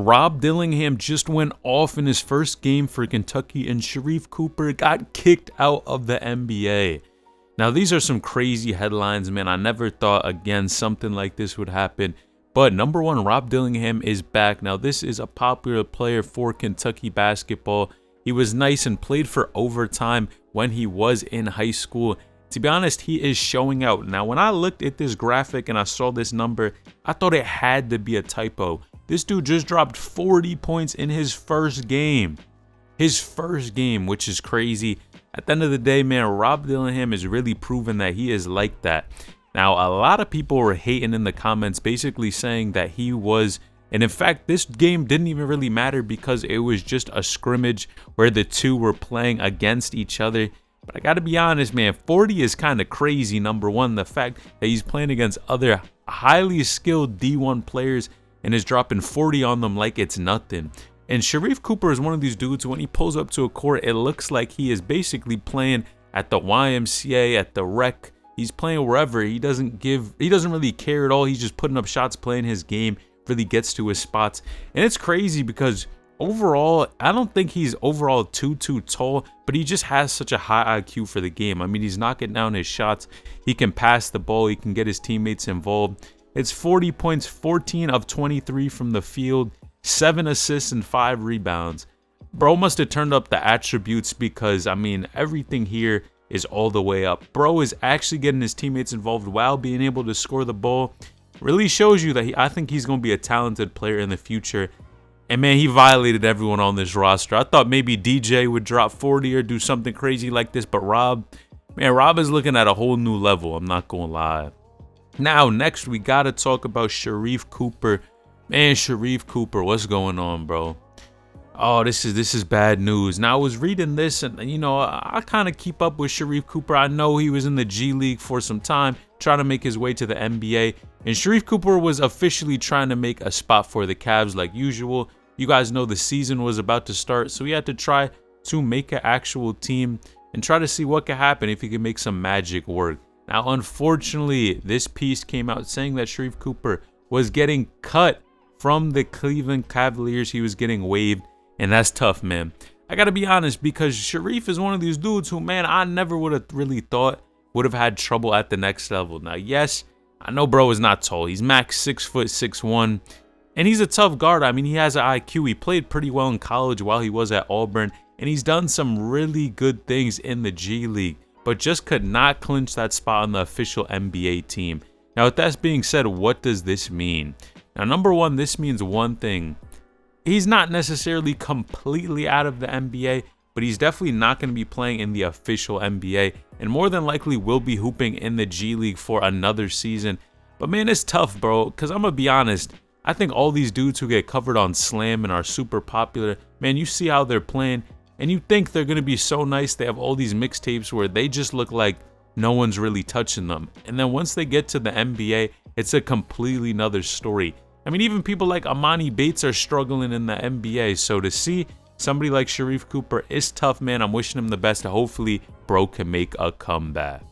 Rob Dillingham just went off in his first game for Kentucky, and Sharife Cooper got kicked out of the NBA. Now, these are some crazy headlines, man. I never thought, again, something like this would happen. But number one, Rob Dillingham is back. Now, this is a popular player for Kentucky basketball. He was nice and played for overtime when he was in high school. To be honest, he is showing out. Now, when I looked at this graphic and I saw this number, I thought it had to be a typo. This dude just dropped 40 points in his first game. His first game, which is crazy. At the end of the day, man, Rob Dillingham has really proven that he is like that. Now, a lot of people were hating in the comments, basically saying that he was, and in fact, this game didn't even really matter because it was just a scrimmage where the two were playing against each other. But I gotta be honest, man, 40 is kind of crazy. Number one, the fact that he's playing against other highly skilled D1 players and is dropping 40 on them like it's nothing. And Sharife Cooper is one of these dudes, when he pulls up to a court, it looks like he is basically playing at the YMCA, at the rec. He's playing wherever. He doesn't really care at all. He's just putting up shots, playing his game, really gets to his spots. And it's crazy because overall, I don't think he's overall too tall, but he just has such a high IQ for the game. I mean, he's knocking down his shots. He can pass the ball. He can get his teammates involved. It's 40 points, 14 of 23 from the field, 7 assists and 5 rebounds. Bro must have turned up the attributes because, I mean, everything here is all the way up. Bro is actually getting his teammates involved while being able to score the ball. Really shows you that I think he's going to be a talented player in the future. And man, he violated everyone on this roster. I thought maybe DJ would drop 40 or do something crazy like this, but Rob is looking at a whole new level. I'm not going to lie. Now, next, we got to talk about Sharife Cooper. Man, Sharife Cooper, what's going on, bro? Oh, this is bad news. Now, I was reading this, and, you know, I kind of keep up with Sharife Cooper. I know he was in the G League for some time, trying to make his way to the NBA. And Sharife Cooper was officially trying to make a spot for the Cavs like usual. You guys know the season was about to start, so he had to try to make an actual team and try to see what could happen if he could make some magic work. Now, unfortunately, this piece came out saying that Sharife Cooper was getting cut from the Cleveland Cavaliers. He was getting waived. And that's tough, man. I got to be honest, because Sharife is one of these dudes who, man, I never would have really thought would have had trouble at the next level. Now, yes, I know bro is not tall. He's max 6 foot 6'1", and he's a tough guard. I mean, he has an IQ. He played pretty well in college while he was at Auburn, and he's done some really good things in the G League, but just could not clinch that spot on the official NBA team. Now, with that being said, what does this mean? Now, number one, this means one thing. He's not necessarily completely out of the NBA, but he's definitely not going to be playing in the official NBA, and more than likely will be hooping in the G League for another season. But man, it's tough, bro, because I'm going to be honest, I think all these dudes who get covered on Slam and are super popular, man, you see how they're playing, and you think they're going to be so nice. They have all these mixtapes where they just look like no one's really touching them. And then once they get to the NBA, it's a completely another story. I mean, even people like Amani Bates are struggling in the NBA. So to see somebody like Sharife Cooper is tough, man. I'm wishing him the best. Hopefully, bro can make a comeback.